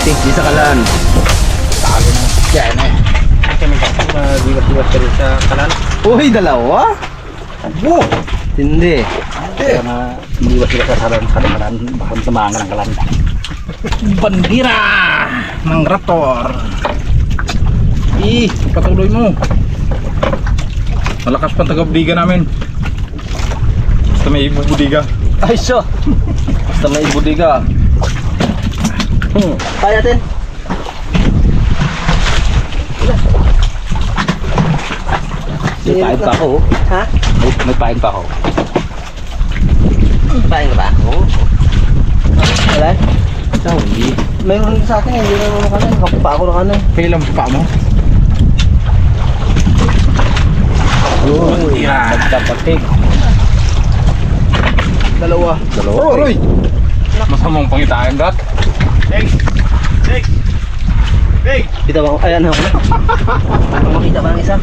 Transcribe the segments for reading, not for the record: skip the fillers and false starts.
Di sa kalan. Sabi na. Yan eh. Kami kasi mag-iwas-iwas ka rin sa kalan. Uy, dalawa? Abo! Hindi. Kaya na mag-iwas-iwas sa kalan. Baka samahan ka ng kalan. Bandira! Mang Raptor. Patuloy mo. Malakas pa taga-budiga namin. Basta may ibubudiga. Ay, so. Basta may ibudiga. Kaya natin. May pain pa ako. Ha? May pain pa ako. Pain ka ba? Oo. Wala? Ikaw, hindi. Mayroon sa akin, hindi naman ako kanan. Kapapa ako na kanan. Kailan pa mo? Uy, Yan. nagkapatig. Dalawa. Roy! Masamang pangitain dat. Kita ba? Ayan ako na. Makita ba ang isa?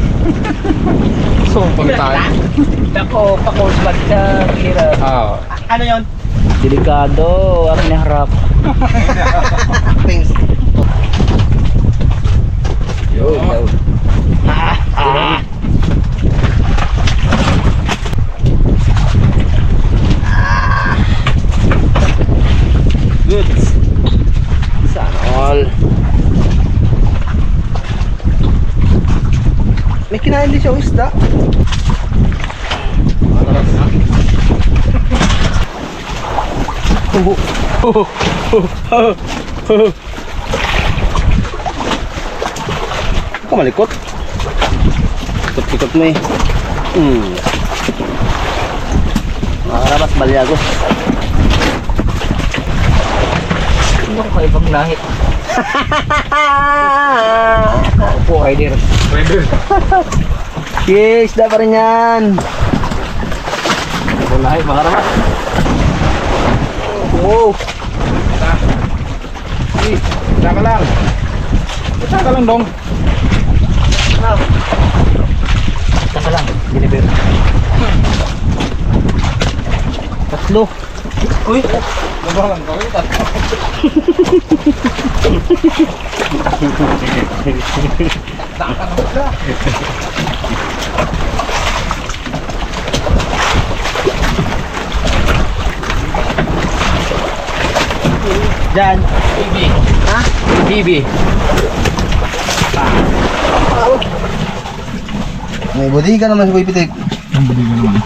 Masamang pangitain. Ako, pa-course bag sa kira. Ano yon? Delikado. Ang naharap. Thanks. Yo. Good. Sana all. May kinain din siya o isda. Ikaw malikot. Ikot-ikot mo eh. Makarabas balyagos. Ano ko ibang lahit? Opo, rider. Rider. Yes, da pa rin yan. Lahi, makarabas. Wow. Isa ka lang. Isa ka lang dong. Saka lang, deliver. Tatlo. Uy! Labang lang kawin. Taka na ba? Diyan. Bibi. Ha? Bibi. May budi ka naman sa pitik. Ang buli mo naman.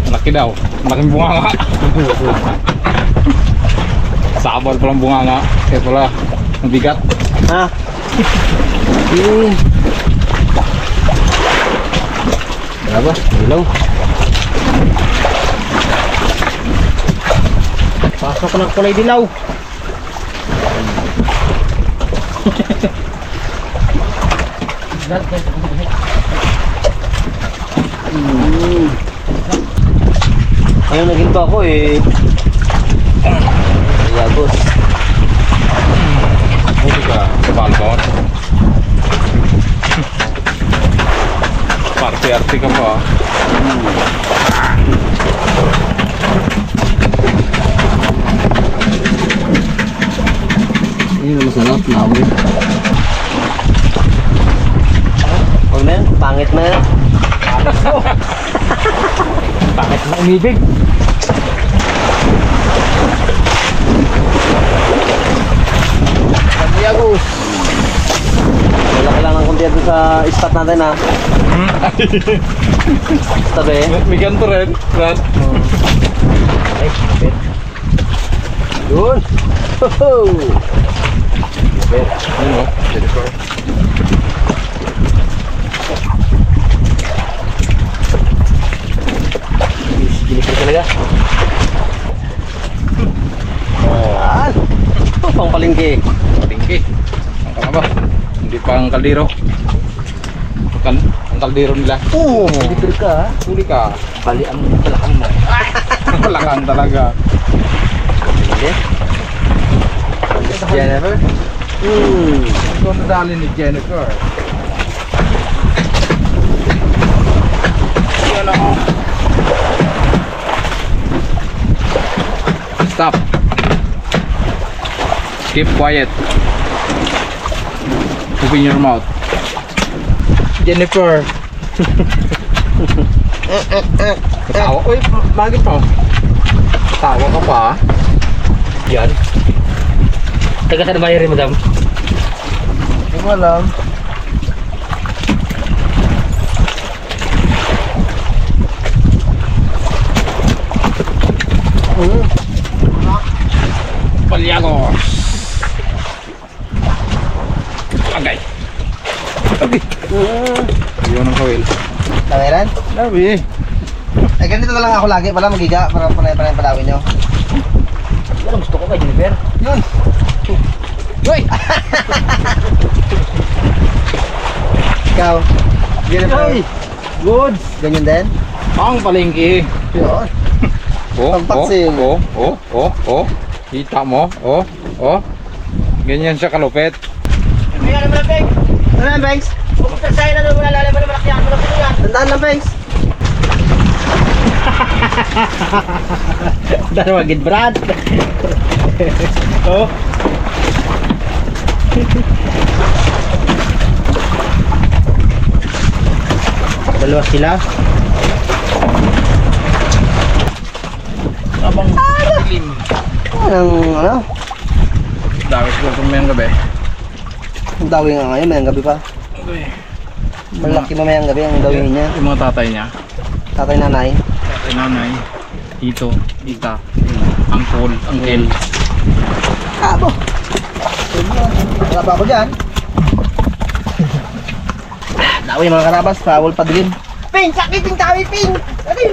Malaki daw. Malaking bunganga. Sabal palang bunganga. Kaya pala, mabigat. Ha? Berapa? Ilaw. Pasok na kulay dilaw. Ayun, naginto ako eh. Yagos. Huli ka sa balkon. Party-arty ka pa. Ini masarap na ako. Huwag na yan. Pangit na yan. Bakit na umibig? Santiago. Wala ka lang ng kunti doon sa spot natin ha. Tabi. May ganito rin, Brad. Ay, shit. Yun. Hoho. Ano? Jennifer. Gilis talaga. Ah, pang palengke. Tingki. Ang kama ba? Hindi pa ang kaldero. Kan ang kaldero nila. Oo. Dito ka ha. Huli ka. Bali ang balakang mo. Malakang talaga. Hindi. Jennifer. Ito ang nadali ni Jennifer. Yan ako. Stop. Keep quiet. Open your mouth. Jennifer. Katawa. Uy, bakit mo? Katawa ka pa. Yan. Taga saan bayan rin, madam? Hindi ko alam. Palyagos. Agay. Agay. Ayun ang kawil. Tangiran? Labi. Eh, ganito na lang ako lagi pala magiga para panay-panay palawin nyo. Ano gusto ko kay Jennifer? Yun. Uy! Ikaw. Jennifer. Uy! Good! Ganyan din? Ang palengke. Yun. Oh, Pampaksin. oh. Kita mo? Oh. Ganyan siya kalupit. Kaya naman, Peng. Ano yan, Banks? Pumunta sa'yo na doon, malalaman na malakyan mo na po yan. Tandaan lang, Banks. Darwagid, Brad. Oh. Dalawa sila. Abang lim. Ano? Dami ko kung mayang gabi. Ang dawi nga ngayon, mayang gabi pa. Okay. Malaki mamayang gabi ang dawihin niya. Yung mga tatay niya. Tatay nanay. Tatay, nanay. Tito, tita. Uncle. Abo. Wala pa ako dyan. Dawi mga karabas, foul pa din. Ping, sakit yung tawi, Ping. Sakit.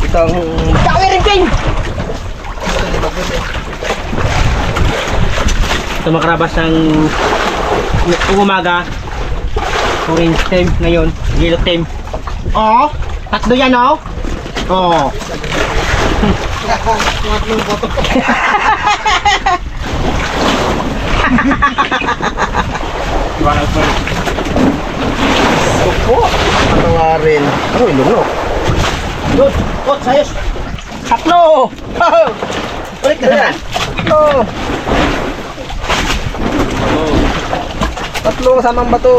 Itong Tawi rin, Ping. Ito mga karabas ng umaga. Orange time ngayon. Yellow time. Oo. Tatlo yan, oh. Oo. suko. Patawarin. Ano, ilunok? Good. Good, sayos. Tatlo. Balik ka na. Tatlo. Tatlo kasamang bato.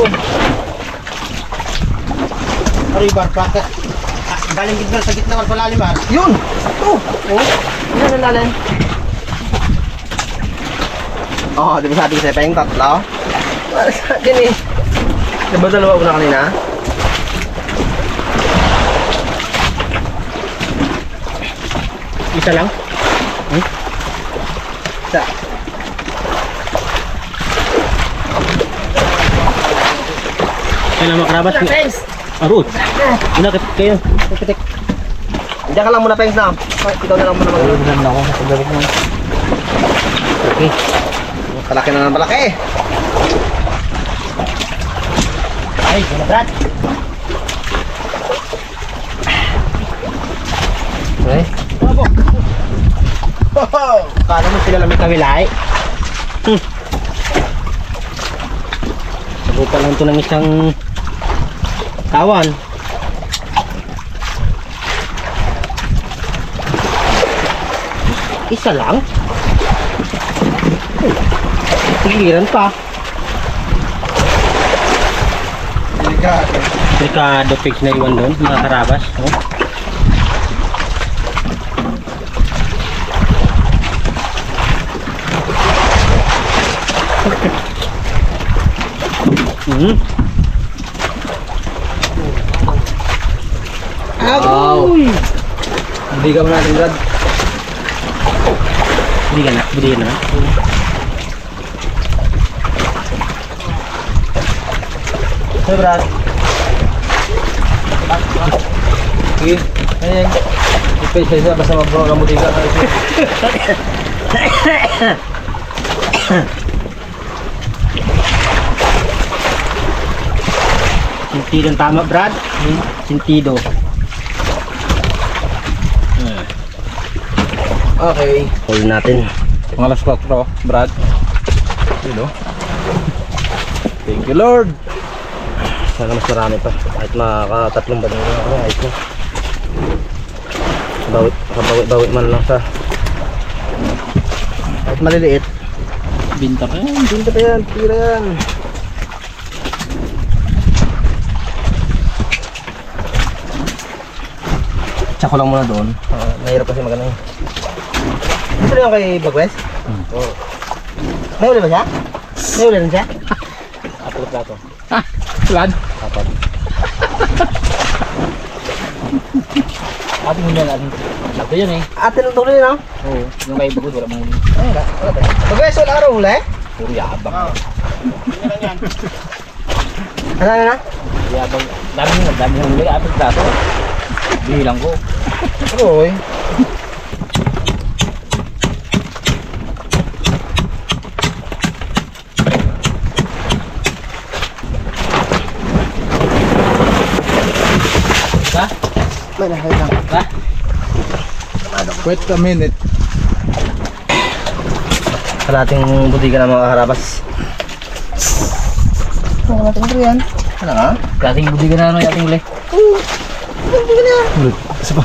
Aribar, bakit? Galing gitna sa gitna wal palalim, ha? Yun! Sakto! Oh, yan ang lalim. Oh, di ba sabi ko sa'yo pa yung tatlo? Para sa akin eh. Di ba dalawa una kanina? Isa lang. Isa. Kaya na makarabas. Arut. Una kayo. Kapitik. Diyan ka lang muna, Pengs, na. Ikaw na lang muna mag-alot. Ulan na ako. Pagdarik mo. Okay. Palaki na ng palaki. Ay, wala Brad. Okay. Kala mo sila lang may kawilay. Sabukan lang ito ng isang tawan. Isa lang? Tiliran pa. Delikado. Delikado fix na iwan doon, mga karabas. Oh. Wow. Hindi ka muna natin, Brad. Bili ka na. Hey, Brad. Sige. Ayan. Isa-isa basta magkamutin ka. Sentido ang tama, Brad. Sentido. Okay. Hold natin. Mga alas 4, Brad. Yun, oh. Thank you, Lord. Sana mas marami pa. Kahit makakatatlong badong na ako. Ayos na. Bawi man lang sa kahit maliliit. Binta pa yan. Binta pa yan, tira yan. Tsaka ko lang muna doon. Mahirap kasi magana yun. Ito yung kay Bagwes? Oo. May uli ba siya? May uli rin siya? Apat na plato. Plan? Apat. Ating hindi yan. Ito yun eh. Atin ang tuloy, no? Oo. Yung kay Bagod, wala mong huli. Ay, wala tayo. Bagwes, wala ka rin huli? Puro yabang. Ano na? Yabang. Dami ng huli. Apat na plato. Bilang ko. Uy. Ha? May nakahit lang. Ha? Wait a minute. Kalating butika ng mga harabas. Ano natin ito yan? Ano nga? Kating budi ka na ano yating huli. Butika na yan. Isa pa.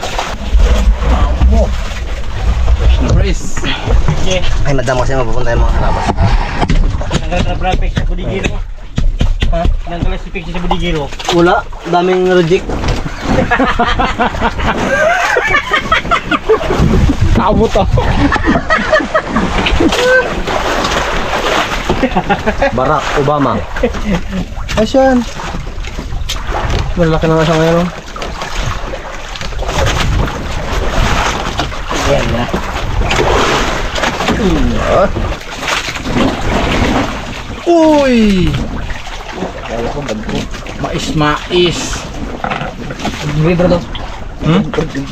Brace. Ay, madam kasi mapupunta yung mga harabas. Nagka-traffic sa Budigiro. Ha? Nagka-traffic sa Budigiro. Wala, daming reject. Kamo to. Barack Obama. Asyan. Malaki na nga siya ngayon. Yan na. Uy! Kaya ko bagko. Mais. Libro daw.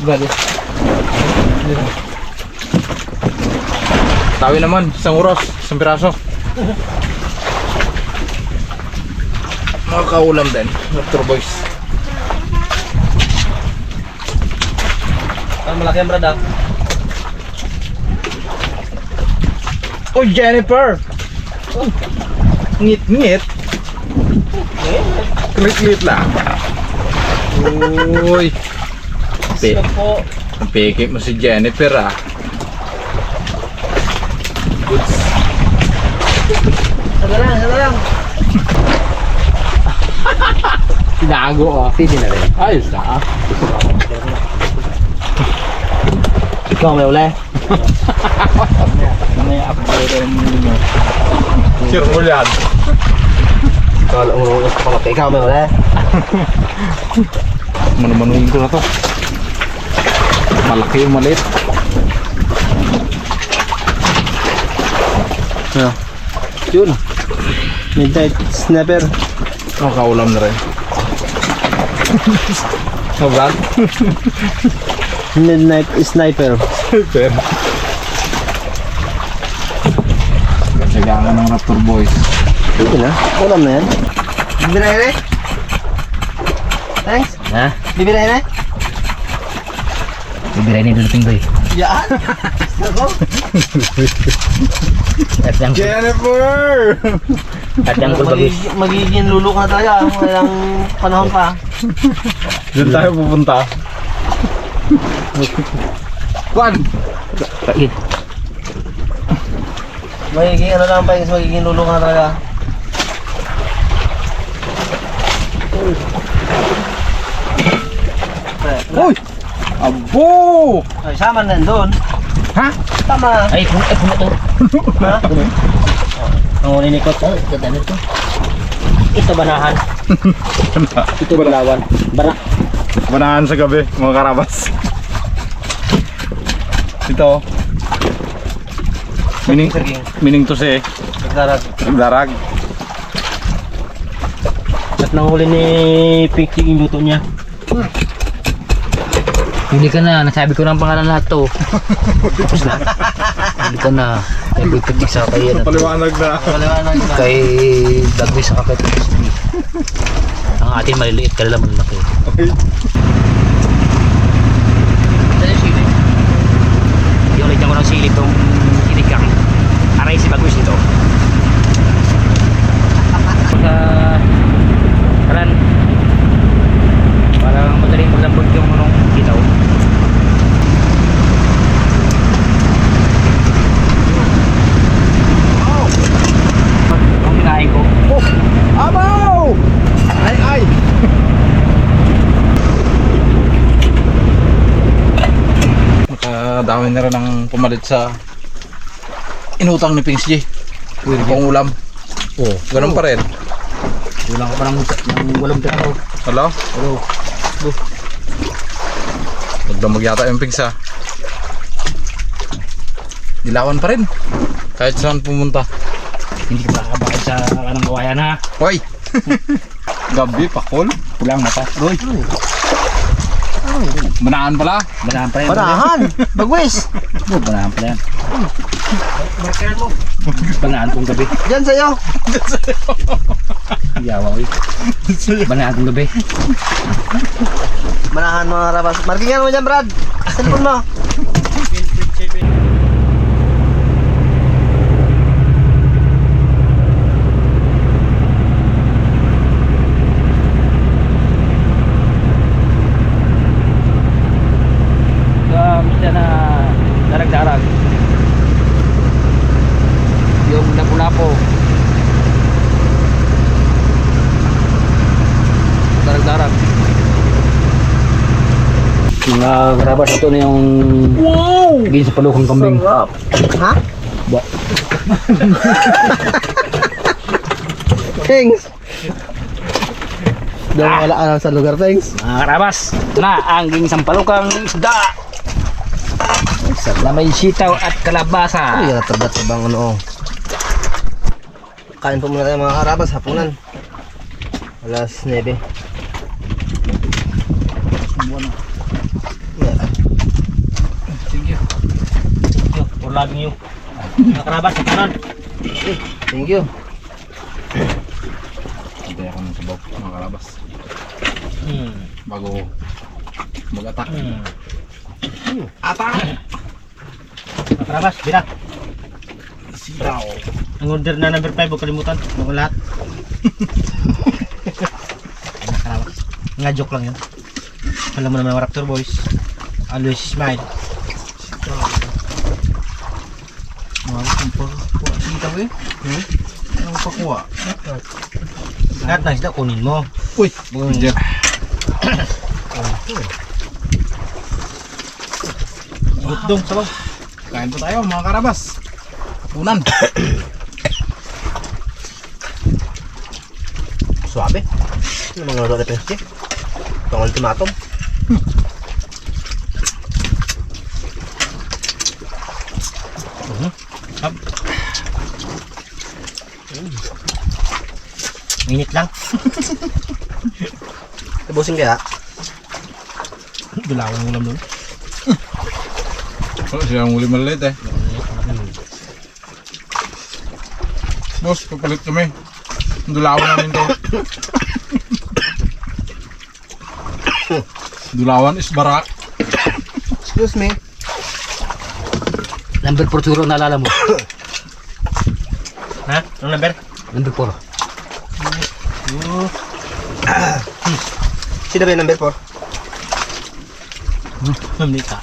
Bagay. Tawi naman, isang oras, isang piraso. Makakaulam din, Dr. Boys. Ang malaki ang brada. Oh, Jennifer! Ngit-ngit. Klit-klit lang. Uy. Po. Ang peke mo si Jennifer ah. Goods. Saga lang. Tinago ah. Pwede na rin. Ayos na ah. Ikaw may uli. May upgrade ang ninyo. Sure mo yan. Ikaw ang ulos ko pala. Ikaw may uli. Manumanuhin ko na to. Malaki yung maliit. Ano? Yun. Midnight Snapper. Makaulam na rin. Sobrang? Midnight Sniper. Super. Gagangan ng Raptor Boys. Pwede na. Ulam na yan. Bibira yan eh. Thanks. Ha? Bibira yan eh. Bibiray ni duluting ko eh. Yan. Ako. Katyang Jennifer! ko bagay. Magiging lulok na talaga. Walang panahon pa. Diyan tayo pupunta. Kwan! Kain. Magiging ano lang pa yung magiging lulok na talaga. Uy! Abo! Ay, sama na doon. Ha? Tama. Ay, puno to. Ha? Ang uli ni Kot. Oh, ganda nito. Ito banahan. Ito balawan. Barak. Banahan sa gabi, mga karabas. Ito. Mining to si Nagdarag. Darag. At nahuli ni Pinky yung luto niya. Huli ka na. Nasabi ko na ang pangalan lahat to. Tapos na. Huli ka na. Kay Bigpig isa kay ano. Paliwanag na. Wala na. Kay Dagway sa kay Crispy. Ang ating maliliit ka lang malaki. Okay. Ano yung sili? Yung lagyan ko ng sili itong sinigang. Aray si Bagwis ito. Karan. Parang madaling maglambot yung anong kitaw. dami na rin ang pumalit sa inutang ni Pings G. Pang ulam. Oo. Ganun pa rin. Kulang ka pa ng 8 piraso. Hala? Oo. Magdamag yata yung Pings ha. Dilawan pa rin. Kahit saan pumunta. Hindi ka makakabakit sa kanang kawayan ha. Hoy! Gabi, pakol. Kulang mata. Roy. Manaan pala. Banahan pa yan. Panahan! Bagwes! Banahan pa yan. Markeran mo. Banahan tong gabi. Diyan sa'yo. Yawa ko yun. Banahan tong gabi. Manahan mga karabas. Markingan mo dyan, Brad. Cellphone mo. Siya na darag-darag. Yung lapu-lapo. Darag-darag. Mga karabas, ito na yung gin sa palukang kambing. Ha? Ba. Thanks. Daw wala ka sa lugar, thanks. Mga karabas, ito na ang gin sa palukang isda. Na may sitaw at kalabasa. Ay, natabat sa bang ano. Kain po muna tayo mga karabas, hapunan. Alas 9. Thank you. For loving you. Mga karabas, karon. Thank you. Hintay ako ng sabaw, mga karabas. Bago mag-attack. Attack! Mga karabas, bira. Sitaw. Ang order na number 5, huwag kalimutan. Mga lahat. Mga karabas. Nga joke lang yun. Alam mo naman mga Raptor boys. Always smile. Mga kumpag sitaw eh. Ano pakuha? Lahat ng isda, kunin mo. Uy! Bunjer. Gutdong, sabaw. Kain po tayo mga karabas. Punan. Suabe. Ano mga laro na PSG? Itong ultimatum. Up. Minute lang. Tabusin kaya? Dulawang ulam doon. Oh, siya ang uli maliit eh. Boss, papalit kami. Dulawan namin to. Dulawan is barak. Excuse me. Number 4 siguro naalala mo. Ha? Anong number? Number 4. Sino ba yung number 4? Hindi ka.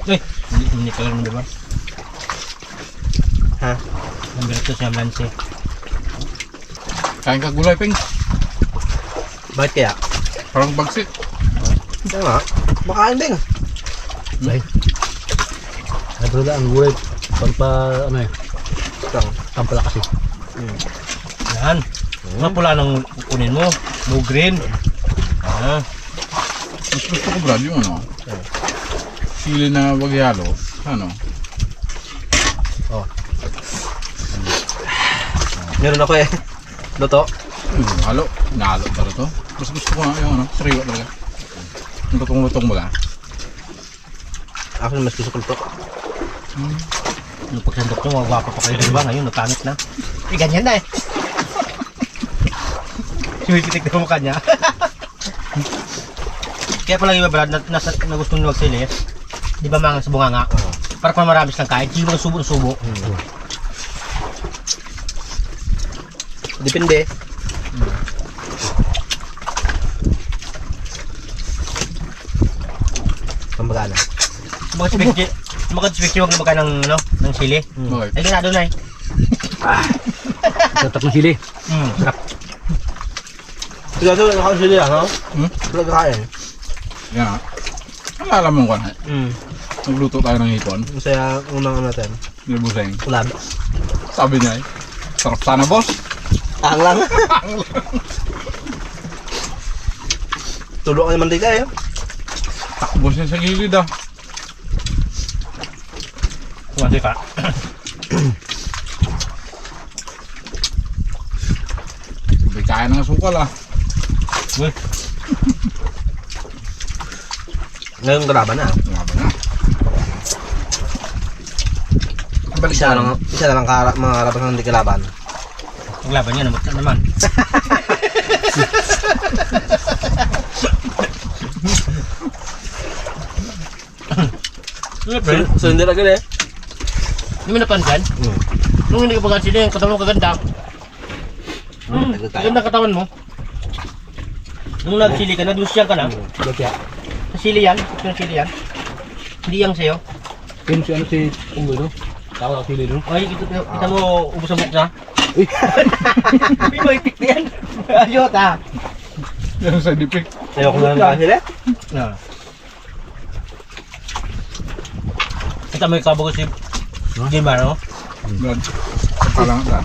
Uy, hindi ka lang number 1. Ha? Number 2 siya Lance. Kain ka gulay, Ping. Bakit kaya? Parang bagsit. Hindi nga. Makain din. Ay. Ay, pero ang gulay. Pagpa, ano eh. Tampala kasi. Yan. Mga pula nang kunin mo. No green. Ah. Mas gusto ko, Brad, yung ano. Sili na wagyalo. Ano? Meron ako eh. Luto. Halo. Nalo para to. Mas gusto ko nga yung ano. Sariwa talaga. Yung lutong-lutong baga. Ako na mas gusto ko luto. Yung pagsandok nyo, magwapa pa kayo diba? Ngayon, natangit na. Eh, ganyan na eh. Sumipitik na mukha niya. Kaya pala yung Brad, na gusto nyo magsili. Di ba mga sa bunganga? Para kung marami silang kain, hindi mo subo-subo. Depende. Pambagana. Mag-speak huwag na magka ng sili. Okay. Ay, ginado na eh. Tatak ng sili. Sarap. Sigado na ako sili ha? Talaga kain. Yan ah. Ang alam mo ko na. Nagluto tayo ng hipon. Masaya unang ano natin. Nilbuseng. Ulab. Sabi niya sarap sana boss. Ang lang. Tulog ka naman dito eh. Takbo siya sa gilid ah. Kumasi ka. Sabi kaya ng asukal ah. Ngayon graban na. Grabe na. Isa na lang mga karabas na hindi kalaban. Maglaban niya naman. So hindi lang eh. Hindi mo napansin? Nung hindi ka pagkasin yung katawan mo kaganda. Ganda katawan mo. Nung nagsili ka, naglusyan ka na. Nasili yan? Nasili yan? Hindi yan sa'yo? Yun si ano si Unggoy no? Tawag ako sili no? Ay, kita mo ubos ang buksa. Hindi mo ipik na yan. Ayot ah. Yan sa dipik. Ayoko na lang sila. Kita mo ikaw si Jimar, no? Gan. Kalang dan.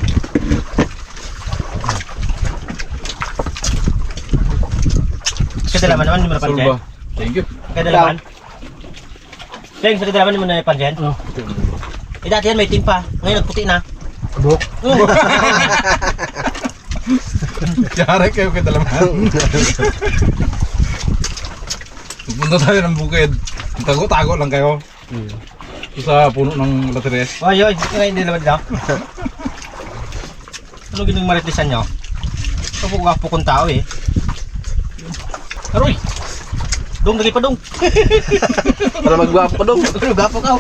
Kadalaman naman, hindi mo napansin. Sulba. Thank you. Kadalaman. Leng, sa kadalaman hindi mo napansin. Eh dati yan may timpa. Ngayon nagputi na. Buk. Yari kayo kay Dalaman. Pupunta tayo ng bukid. Tago-tago lang kayo. Sa puno ng lateres. Ay, ngayon hindi naman daw. Ano ginang maritisan nyo? Kapag kong tao eh. Aroy! Dong, lagi pa dong! Para magwapo ka dong. Gapo ka.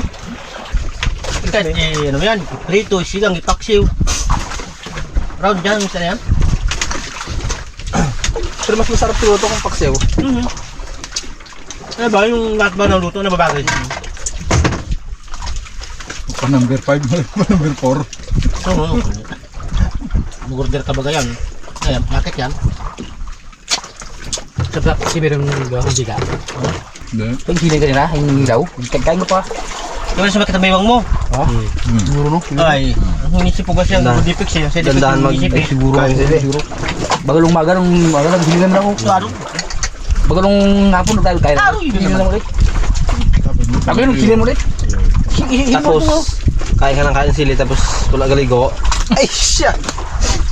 Kahit ano yan, prito, sigang, ipaksiw. Round dyan, minsan yan. Pero mas masarap siguro ito kung paksiw. Ano ba, yung lahat ba ng luto na babagay? Pa number 5, pa number 4. Oo. Mag-order ka ba yan? Ayan, nakit yan. Sa si meron hindi ka. Hindi. Pag sili ka nila, yung ilaw, kain mo pa. Kaya sa makita maywang mo. Ha? Siguro no? Ay, ang inisip ko kasi ang Budipix eh. Sa Dandahan Budipix eh. Siguro. Kain sila eh. Siguro. Bagalong maga nung nagsili naman ako. So, ano? Bagalong hapon na tayo kain. Hindi na ulit. Sabi nung sili mo ulit. Tapos kain ka ng kain sili tapos wala galigo. Ay siya!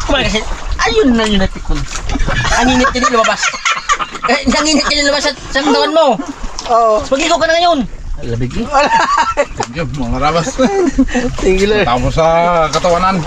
Kumain kasi, ayun na yun natin ko. Ang init ka din lumabas. Ang init ka din lumabas sa katawan mo. Oo. Pag-ikaw ka na ngayon. Labig eh. Thank you, mga rabas. Singular. Tapos sa katawanan.